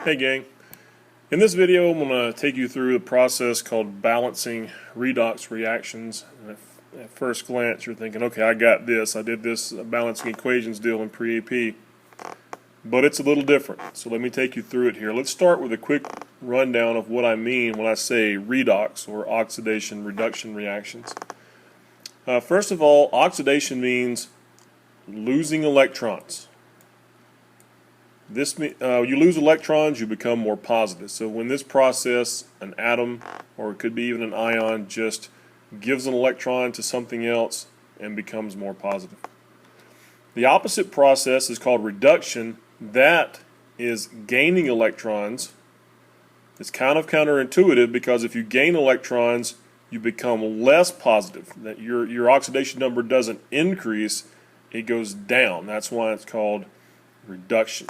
Hey gang, in this video I'm going to take you through a process called balancing redox reactions. And at first glance you're thinking, okay, I got this, I did this balancing equations deal in pre-AP, but it's a little different. So let me take you through it here. Let's start with a quick rundown of what I mean when I say redox or oxidation reduction reactions. First of all, oxidation means losing electrons. You lose electrons, you become more positive. So when this process, an atom, or it could be even an ion, just gives an electron to something else and becomes more positive. The opposite process is called reduction. That is gaining electrons. It's kind of counterintuitive because if you gain electrons, you become less positive. That your oxidation number doesn't increase, it goes down. That's why it's called reduction.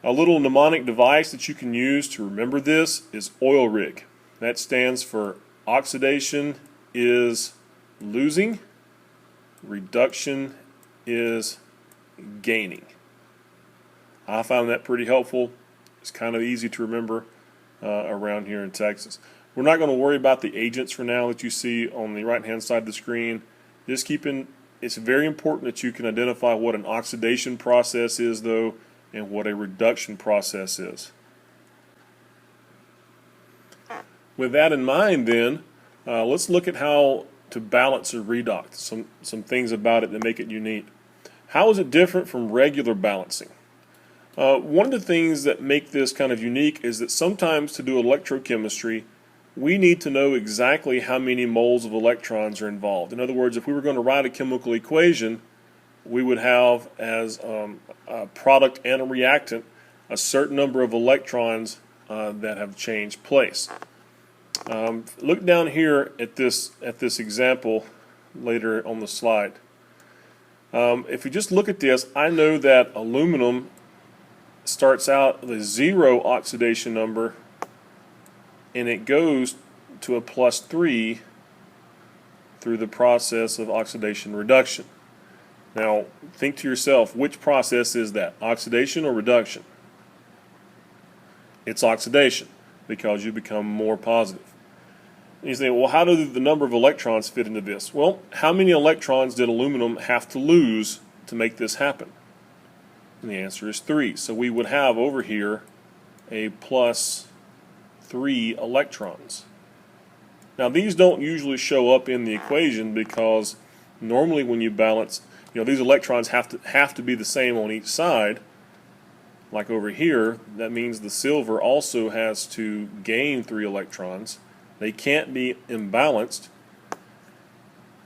A little mnemonic device that you can use to remember this is oil rig. That stands for oxidation is losing, reduction is gaining. I found that pretty helpful. It's kind of easy to remember around here in Texas. We're not going to worry about the agents for now that you see on the right hand side of the screen. It's very important that you can identify what an oxidation process is though, and what a reduction process is. With that in mind then, let's look at how to balance a redox, some things about it that make it unique. How is it different from regular balancing? One of the things that make this kind of unique is that sometimes to do electrochemistry, we need to know exactly how many moles of electrons are involved. In other words, if we were going to write a chemical equation, we would have as a product and a reactant a certain number of electrons that have changed place. Look down here at this example later on the slide. If you just look at this, I know that aluminum starts out with a 0 oxidation number and it goes to a +3 through the process of oxidation reduction. Now, think to yourself, which process is that? Oxidation or reduction? It's oxidation, because you become more positive. And you say, well, how do the number of electrons fit into this? Well, how many electrons did aluminum have to lose to make this happen? And the answer is 3. So we would have over here a +3 electrons. Now, these don't usually show up in the equation because normally when you balance, these electrons have to be the same on each side. Like over here, that means the silver also has to gain 3 electrons. They can't be imbalanced.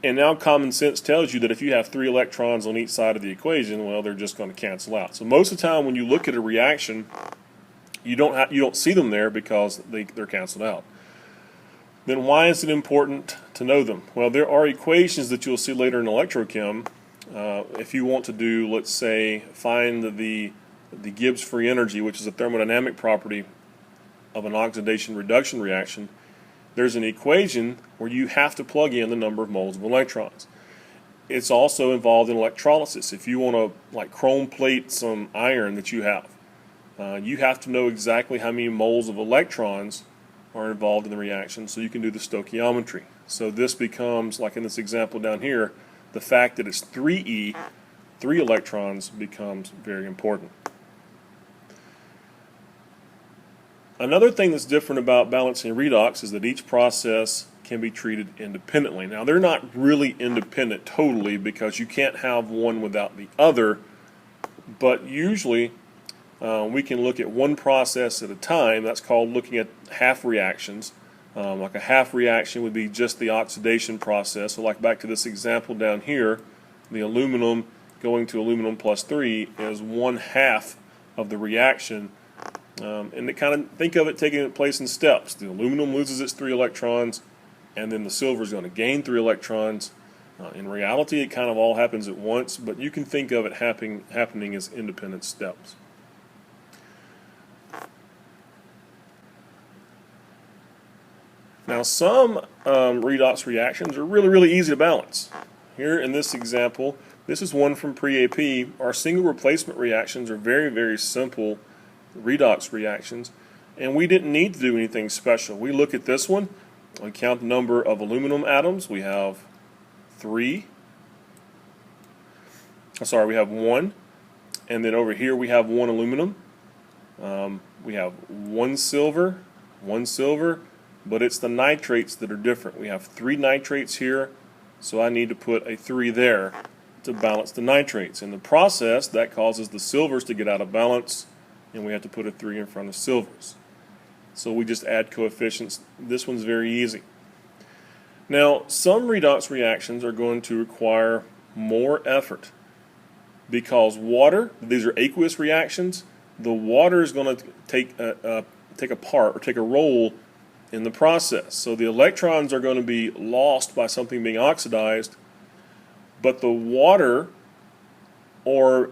And now common sense tells you that if you have 3 electrons on each side of the equation, well, they're just going to cancel out. So most of the time when you look at a reaction, you don't see them there because they're canceled out. Then why is it important to know them? Well, there are equations that you'll see later in electrochem. If you want to do, let's say, find the Gibbs free energy, which is a thermodynamic property of an oxidation reduction reaction, there's an equation where you have to plug in the number of moles of electrons. It's also involved in electrolysis. If you want to like chrome plate some iron that you have to know exactly how many moles of electrons are involved in the reaction so you can do the stoichiometry. So this becomes, like in this example down here, the fact that it's 3e, 3 electrons, becomes very important. Another thing that's different about balancing redox is that each process can be treated independently. Now, they're not really independent totally because you can't have one without the other, but usually we can look at one process at a time. That's called looking at half reactions. Like a half reaction would be just the oxidation process. So like back to this example down here, the aluminum going to aluminum +3 is 1/2 of the reaction. And think of it taking place in steps. The aluminum loses its 3 electrons, and then the silver is going to gain 3 electrons. In reality, it kind of all happens at once, but you can think of it happening as independent steps. Now, some redox reactions are really, really easy to balance. Here in this example, this is one from pre-AP. Our single replacement reactions are very, very simple redox reactions, and we didn't need to do anything special. We look at this one, we count the number of aluminum atoms. We have we have 1, and then over here we have 1 aluminum. We have 1 silver, but it's the nitrates that are different. We have 3 nitrates here, so I need to put a 3 there to balance the nitrates. In the process, that causes the silvers to get out of balance, and we have to put a 3 in front of silvers. So we just add coefficients. This one's very easy. Now, some redox reactions are going to require more effort because water, these are aqueous reactions, the water is going to take a part or take a role in the process. So the electrons are going to be lost by something being oxidized, but the water, or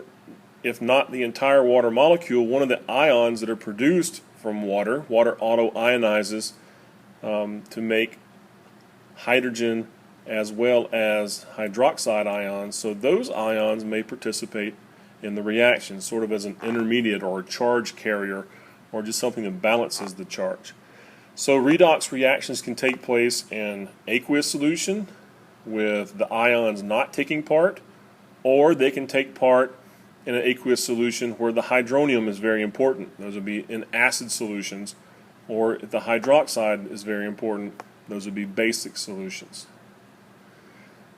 if not the entire water molecule, one of the ions that are produced from water auto-ionizes to make hydrogen as well as hydroxide ions. So those ions may participate in the reaction, sort of as an intermediate or a charge carrier, or just something that balances the charge. So redox reactions can take place in aqueous solution with the ions not taking part, or they can take part in an aqueous solution where the hydronium is very important. Those would be in acid solutions, or if the hydroxide is very important, those would be basic solutions.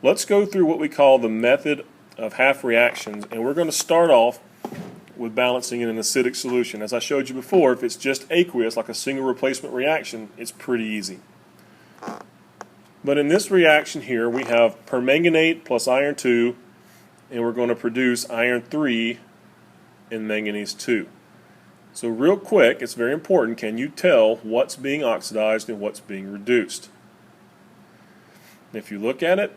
Let's go through what we call the method of half reactions, and we're going to start off with balancing in an acidic solution. As I showed you before, if it's just aqueous, like a single replacement reaction, it's pretty easy. But in this reaction here, we have permanganate plus iron 2, and we're going to produce iron 3 and manganese 2. So real quick, it's very important, can you tell what's being oxidized and what's being reduced? If you look at it,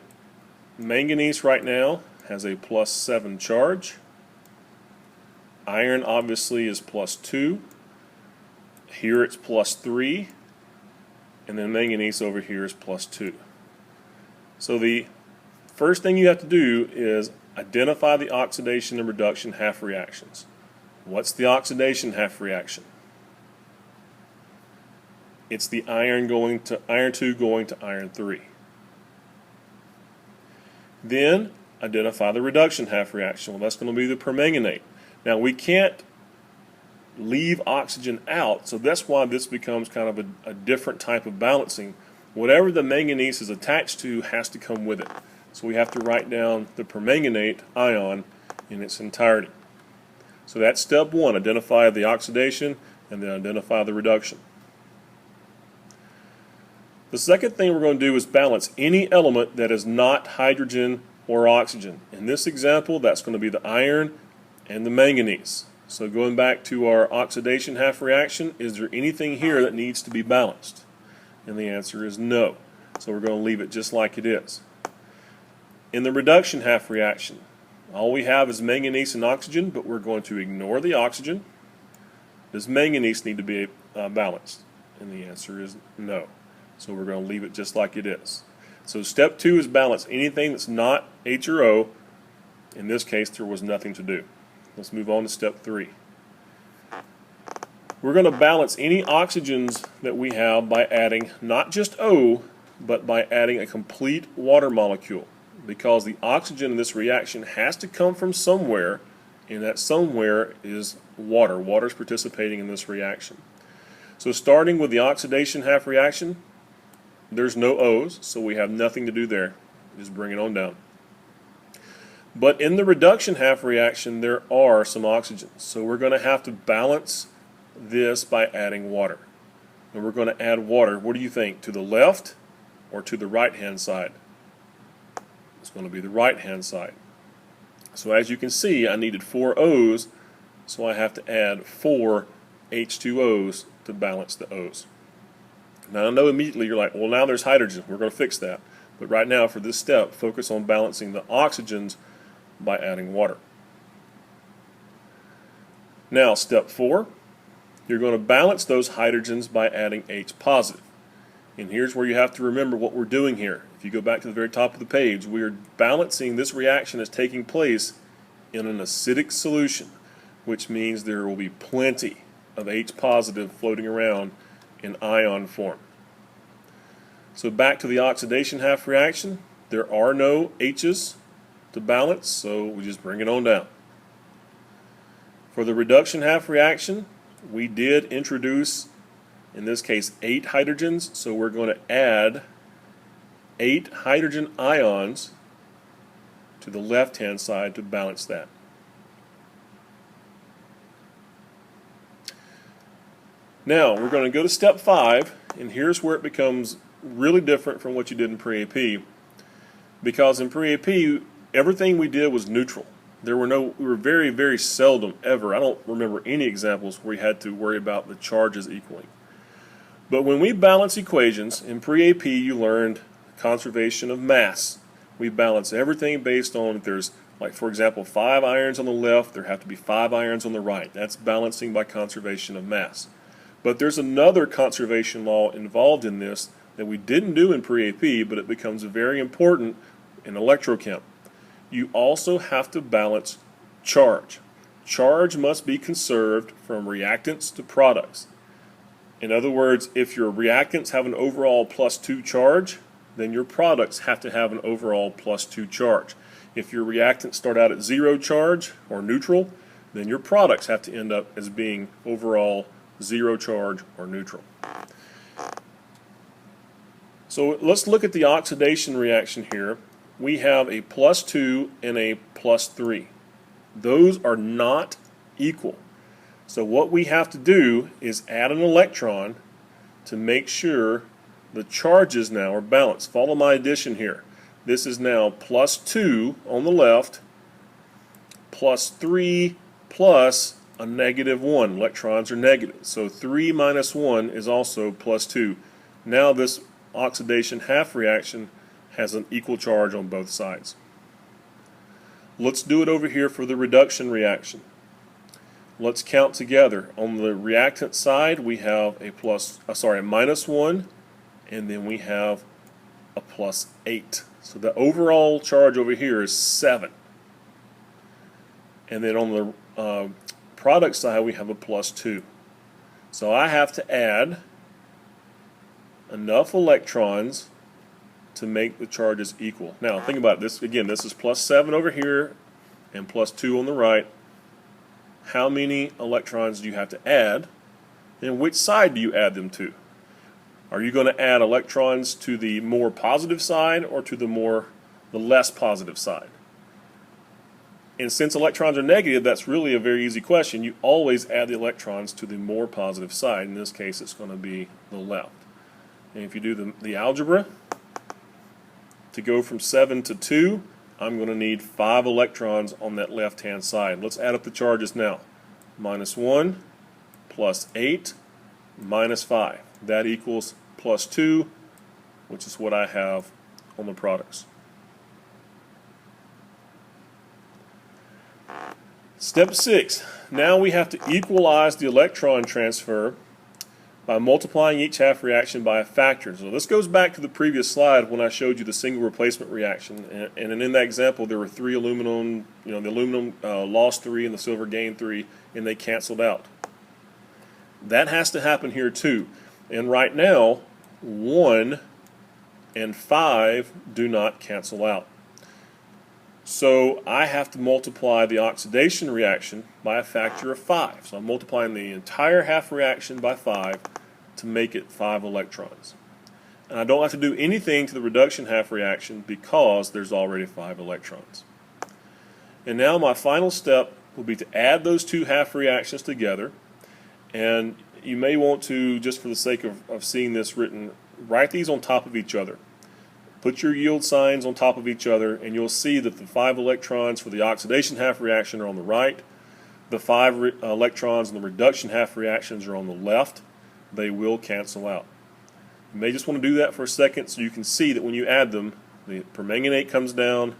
manganese right now has a +7 charge. Iron obviously is +2. Here it's +3. And then manganese over here is +2. So the first thing you have to do is identify the oxidation and reduction half reactions. What's the oxidation half reaction? It's the iron 2 going to iron 3. Then identify the reduction half reaction. Well, that's going to be the permanganate. Now we can't leave oxygen out, so that's why this becomes kind of a different type of balancing. Whatever the manganese is attached to has to come with it. So we have to write down the permanganate ion in its entirety. So that's step 1, identify the oxidation and then identify the reduction. The second thing we're going to do is balance any element that is not hydrogen or oxygen. In this example, that's going to be the iron and the manganese. So going back to our oxidation half reaction, is there anything here that needs to be balanced? And the answer is no. So we're going to leave it just like it is. In the reduction half reaction, all we have is manganese and oxygen, but we're going to ignore the oxygen. Does manganese need to be balanced? And the answer is no. So we're going to leave it just like it is. So step 2 is balance anything that's not H or O. In this case, there was nothing to do. Let's move on to step 3. We're going to balance any oxygens that we have by adding not just O, but by adding a complete water molecule. Because the oxygen in this reaction has to come from somewhere, and that somewhere is water. Water is participating in this reaction. So starting with the oxidation half reaction, there's no O's, so we have nothing to do there. Just bring it on down. But in the reduction half reaction, there are some oxygens. So we're going to have to balance this by adding water. And we're going to add water, what do you think, to the left or to the right-hand side? It's going to be the right-hand side. So as you can see, I needed 4 O's, so I have to add 4 H2O's to balance the O's. Now I know immediately you're like, well, now there's hydrogen. We're going to fix that. But right now, for this step, focus on balancing the oxygens by adding water. Now, step 4, you're going to balance those hydrogens by adding H positive. And here's where you have to remember what we're doing here. If you go back to the very top of the page, we are balancing this reaction that's taking place in an acidic solution, which means there will be plenty of H positive floating around in ion form. So back to the oxidation half reaction, there are no H's to balance, so we just bring it on down. For the reduction half reaction, we did introduce, in this case, 8 hydrogens, so we're going to add 8 hydrogen ions to the left-hand side to balance that. Now, we're going to go to step 5, and here's where it becomes really different from what you did in pre-AP, because in pre-AP, everything we did was neutral. We were very, very seldom ever, I don't remember any examples where we had to worry about the charges equaling. But when we balance equations, in pre-AP you learned conservation of mass. We balance everything based on if there's, like for example, 5 irons on the left, there have to be 5 irons on the right. That's balancing by conservation of mass. But there's another conservation law involved in this that we didn't do in pre-AP, but it becomes very important in electrochem. You also have to balance charge. Charge must be conserved from reactants to products. In other words, if your reactants have an overall +2 charge, then your products have to have an overall +2 charge. If your reactants start out at 0 charge or neutral, then your products have to end up as being overall 0 charge or neutral. So let's look at the oxidation reaction here. We have a +2 and a +3. Those are not equal. So what we have to do is add an electron to make sure the charges now are balanced. Follow my addition here. This is now +2 on the left, +3 plus a -1. Electrons are negative. So 3 minus 1 is also +2. Now this oxidation half reaction has an equal charge on both sides. Let's do it over here for the reduction reaction. Let's count together. On the reactant side, we have a -1, and then we have a +8. So the overall charge over here is 7. And then on the product side, we have a +2. So I have to add enough electrons to make the charges equal. Now think about this again. This is +7 over here and +2 on the right. How many electrons do you have to add, and which side do you add them to? Are you going to add electrons to the more positive side or to the less positive side? And since electrons are negative, that's really a very easy question. You always add the electrons to the more positive side. In this case, it's going to be the left. And if you do the algebra, to go from 7 to 2, I'm going to need 5 electrons on that left-hand side. Let's add up the charges now. -1 plus 8 minus 5. That equals +2, which is what I have on the products. Step 6. Now we have to equalize the electron transfer by multiplying each half reaction by a factor. So this goes back to the previous slide when I showed you the single replacement reaction. And in that example, there were 3 aluminum, the aluminum lost 3 and the silver gained 3, and they canceled out. That has to happen here too. And right now, 1 and 5 do not cancel out. So I have to multiply the oxidation reaction by a factor of 5. So I'm multiplying the entire half reaction by 5 to make it 5 electrons. And I don't have to do anything to the reduction half reaction because there's already 5 electrons. And now my final step will be to add those 2 half reactions together. And you may want to, just for the sake of seeing this written, write these on top of each other. Put your yield signs on top of each other, and you'll see that the 5 electrons for the oxidation half reaction are on the right. The 5 electrons in the reduction half reactions are on the left. They will cancel out. You may just want to do that for a second so you can see that when you add them, the permanganate comes down,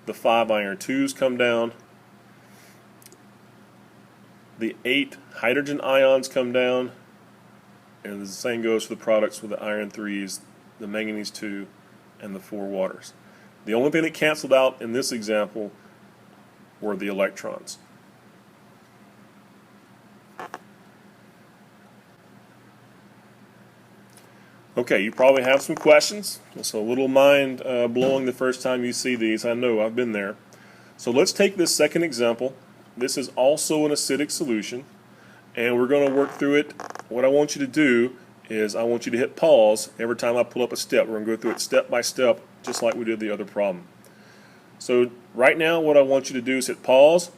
the 5 iron 2s come down, the 8 hydrogen ions come down, and the same goes for the products with the iron 3s, the manganese 2, and the 4 waters. The only thing that canceled out in this example were the electrons. Okay, you probably have some questions. It's a little mind blowing the first time you see these. I know, I've been there. So let's take this second example. This is also an acidic solution, and we're going to work through it. What I want you to do is I want you to hit pause every time I pull up a step. We're going to go through it step by step, just like we did the other problem. So right now what I want you to do is hit pause,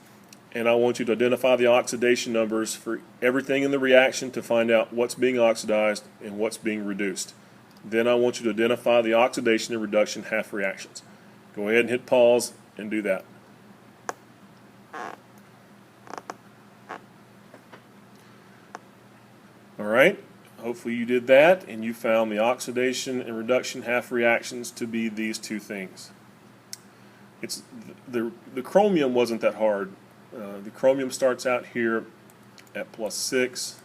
and I want you to identify the oxidation numbers for everything in the reaction to find out what's being oxidized and what's being reduced. Then I want you to identify the oxidation and reduction half reactions. Go ahead and hit pause and do that. Alright, hopefully you did that and you found the oxidation and reduction half reactions to be these two things. It's the chromium wasn't that hard. The chromium starts out here at +6,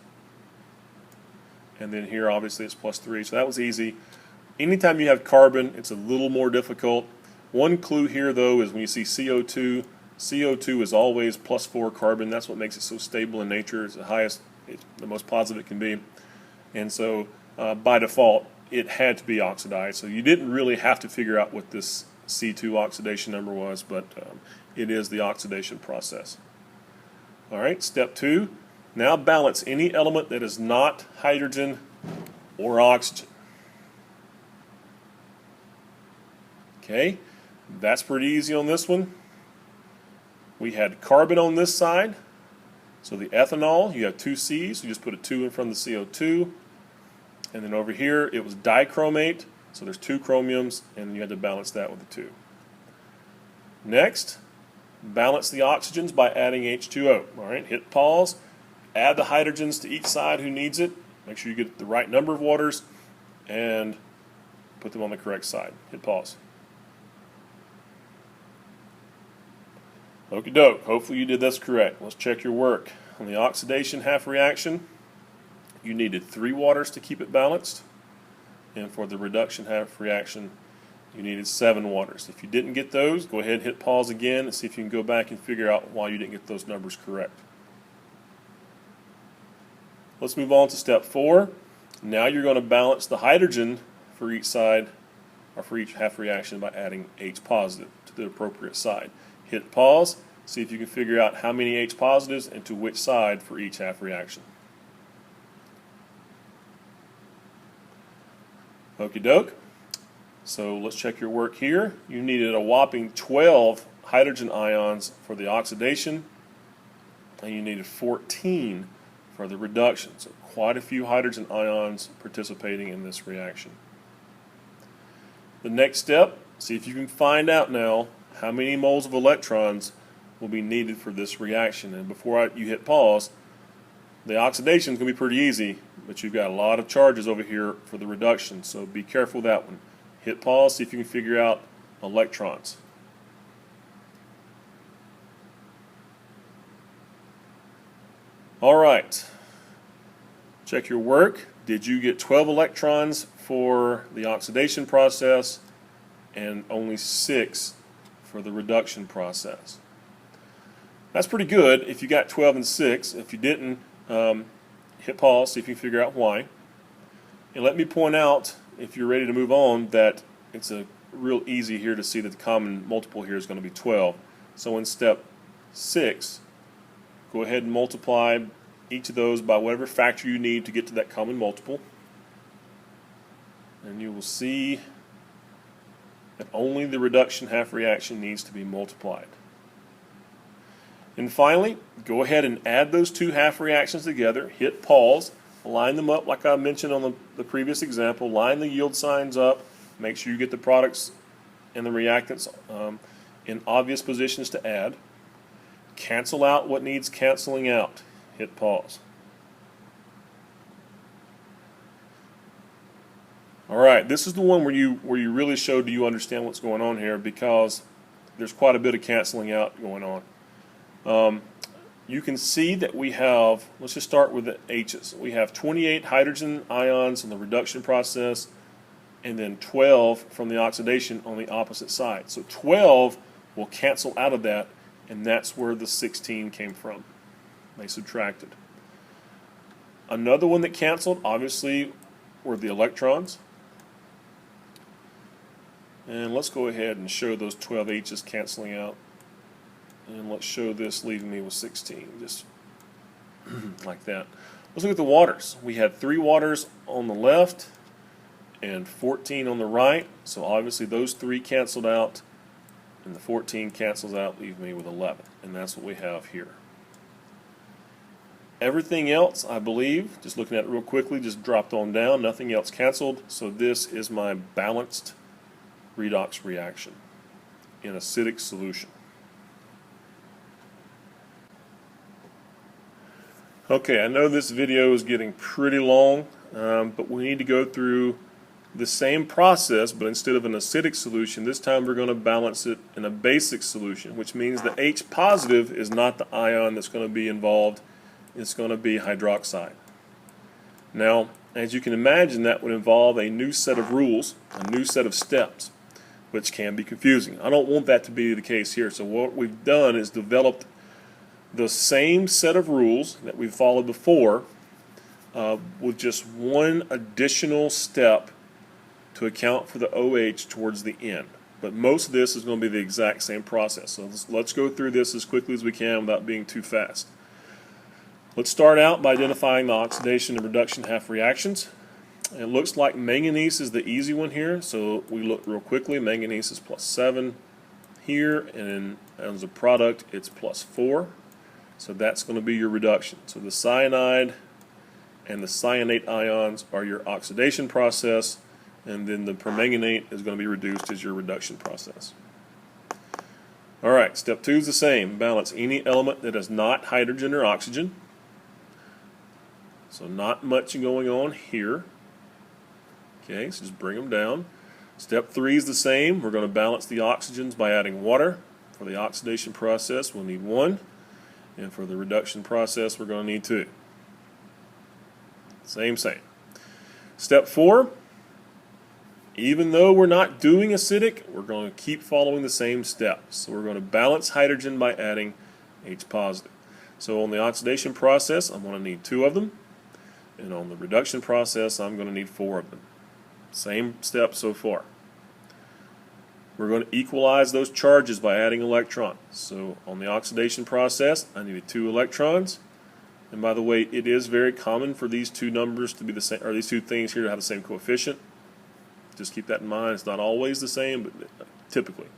and then here obviously it's +3, so that was easy. Anytime you have carbon, it's a little more difficult. One clue here though is when you see CO2, CO2 is always +4 carbon. That's what makes it so stable in nature. It's the highest, it's the most positive it can be, and so by default it had to be oxidized. So you didn't really have to figure out what this C2 oxidation number was, but it is the oxidation process. Alright, step 2. Now balance any element that is not hydrogen or oxygen. Okay, that's pretty easy on this one. We had carbon on this side, so the ethanol, you have 2 C's, you just put a 2 in front of the CO2. And then over here it was dichromate, so there's 2 chromiums, and you had to balance that with the 2. Next, balance the oxygens by adding H2O. Alright, hit pause, add the hydrogens to each side who needs it, make sure you get the right number of waters, and put them on the correct side. Hit pause. Okie doke, hopefully you did this correct. Let's check your work. On the oxidation half reaction, you needed 3 waters to keep it balanced, and for the reduction half reaction, you needed 7 waters. If you didn't get those, go ahead and hit pause again and see if you can go back and figure out why you didn't get those numbers correct. Let's move on to step 4. Now you're going to balance the hydrogen for each side, or for each half reaction, by adding H positive to the appropriate side. Hit pause, see if you can figure out how many H positives and to which side for each half reaction. Okie doke. So let's check your work here. You needed a whopping 12 hydrogen ions for the oxidation, and you needed 14 for the reduction. So quite a few hydrogen ions participating in this reaction. The next step, see if you can find out now how many moles of electrons will be needed for this reaction. And before you hit pause, the oxidation is going to be pretty easy, but you've got a lot of charges over here for the reduction, so be careful with that one. Hit pause, see if you can figure out electrons. Alright, check your work. Did you get 12 electrons for the oxidation process and only 6 for the reduction process? That's pretty good if you got 12 and 6. If you didn't, hit pause, see if you can figure out why. And let me point out, if you're ready to move on, that it's a real easy here to see that the common multiple here is going to be 12. So in step 6, go ahead and multiply each of those by whatever factor you need to get to that common multiple. And you will see that only the reduction half reaction needs to be multiplied. And finally, go ahead and add those 2 half reactions together, hit pause, line them up like I mentioned on the previous example, line the yield signs up, make sure you get the products and the reactants in obvious positions to add, cancel out what needs canceling out, hit pause. Alright, this is the one where you really show do you understand what's going on here, because there's quite a bit of canceling out going on. You can see that we have, let's just start with the H's. We have 28 hydrogen ions in the reduction process, and then 12 from the oxidation on the opposite side. So 12 will cancel out of that, and that's where the 16 came from. They subtracted. Another one that canceled, obviously, were the electrons. And let's go ahead and show those 12 H's canceling out. And let's show this leaving me with 16, just like that. Let's look at the waters. We had 3 waters on the left and 14 on the right. So obviously those 3 canceled out, and the 14 cancels out, leaving me with 11. And that's what we have here. Everything else, I believe, just looking at it real quickly, just dropped on down. Nothing else canceled. So this is my balanced redox reaction in acidic solution. Okay, I know this video is getting pretty long, but we need to go through the same process, but instead of an acidic solution, this time we're going to balance it in a basic solution, which means the H positive is not the ion that's going to be involved. It's going to be hydroxide. Now, as you can imagine, that would involve a new set of rules, a new set of steps, which can be confusing. I don't want that to be the case here. So what we've done is developed the same set of rules that we've followed before with just one additional step to account for the OH towards the end. But most of this is going to be the exact same process. So let's go through this as quickly as we can without being too fast. Let's start out by identifying the oxidation and reduction half reactions. It looks like manganese is the easy one here, so we look real quickly. Manganese is +7 here, and as a product it's +4. So that's going to be your reduction. So the cyanide and the cyanate ions are your oxidation process, and then the permanganate is going to be reduced as your reduction process. Alright, step 2 is the same. Balance any element that is not hydrogen or oxygen. So not much going on here. Okay, so just bring them down. Step 3 is the same. We're going to balance the oxygens by adding water. For the oxidation process, we'll need 1. And for the reduction process, we're going to need 2. Same. Step 4, even though we're not doing acidic, we're going to keep following the same steps. So we're going to balance hydrogen by adding H positive. So on the oxidation process, I'm going to need 2 of them. And on the reduction process, I'm going to need 4 of them. Same step so far. We're going to equalize those charges by adding electrons. So on the oxidation process, I needed 2 electrons. And by the way, it is very common for these 2 numbers to be the same, or these 2 things here to have the same coefficient. Just keep that in mind. It's not always the same, but typically.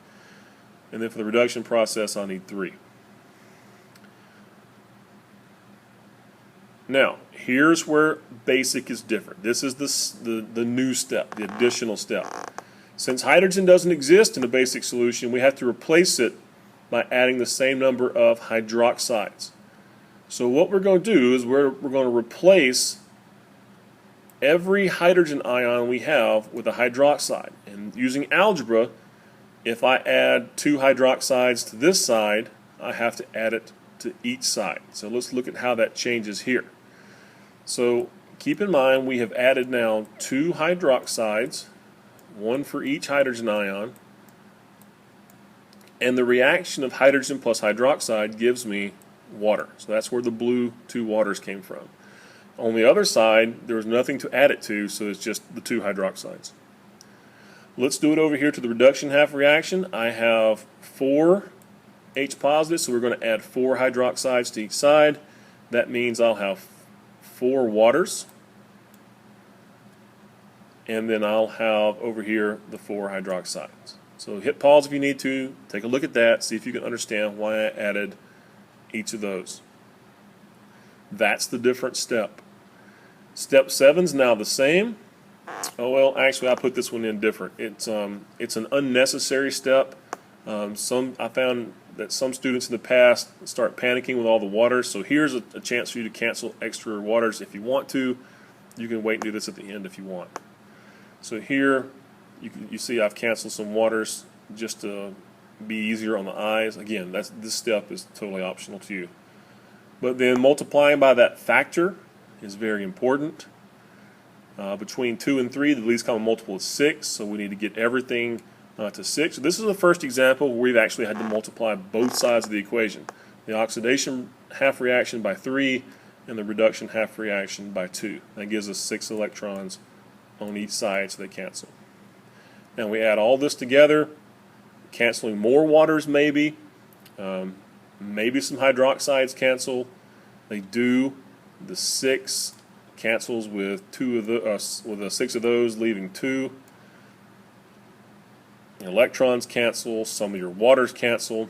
And then for the reduction process, I need 3. Now, here's where basic is different. This is the new step, the additional step. Since hydrogen doesn't exist in a basic solution, we have to replace it by adding the same number of hydroxides. So what we're going to do is we're going to replace every hydrogen ion we have with a hydroxide. And using algebra, if I add 2 hydroxides to this side, I have to add it to each side. So let's look at how that changes here. So keep in mind we have added now 2 hydroxides, 1 for each hydrogen ion, and the reaction of hydrogen plus hydroxide gives me water. So that's where the blue 2 waters came from. On the other side, there was nothing to add it to, so it's just the 2 hydroxides. Let's do it over here to the reduction half reaction. I have 4 H positives, so we're going to add 4 hydroxides to each side. That means I'll have 4 waters, and then I'll have over here the 4 hydroxides. So hit pause if you need to, take a look at that, see if you can understand why I added each of those. That's the different step. Step 7 is now the same. Oh well, actually I put this one in different. It's an unnecessary step. I found that some students in the past start panicking with all the waters, so here's a chance for you to cancel extra waters if you want to. You can wait and do this at the end if you want. So here you see I've canceled some waters just to be easier on the eyes. Again, this step is totally optional to you. But then multiplying by that factor is very important. Between 2 and 3, the least common multiple is 6, so we need to get everything to 6. So this is the first example where we've actually had to multiply both sides of the equation. The oxidation half reaction by 3 and the reduction half reaction by 2. That gives us 6 electrons on each side, so they cancel. and we add all this together, canceling more waters maybe, maybe some hydroxides cancel. They do. The 6 cancels with 2 of the with the 6 of those, leaving 2. The electrons cancel. Some of your waters cancel.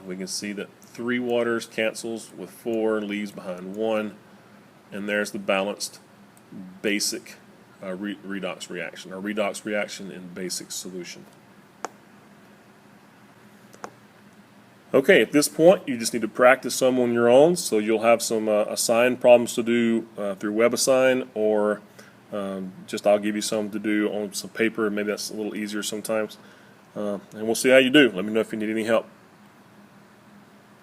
We can see that 3 waters cancels with 4, leaves behind 1, and there's the balanced basic redox reaction, or redox reaction in basic solution. Okay, at this point, you just need to practice some on your own, so you'll have some assigned problems to do through WebAssign, or just I'll give you some to do on some paper. Maybe that's a little easier sometimes. And we'll see how you do. Let me know if you need any help.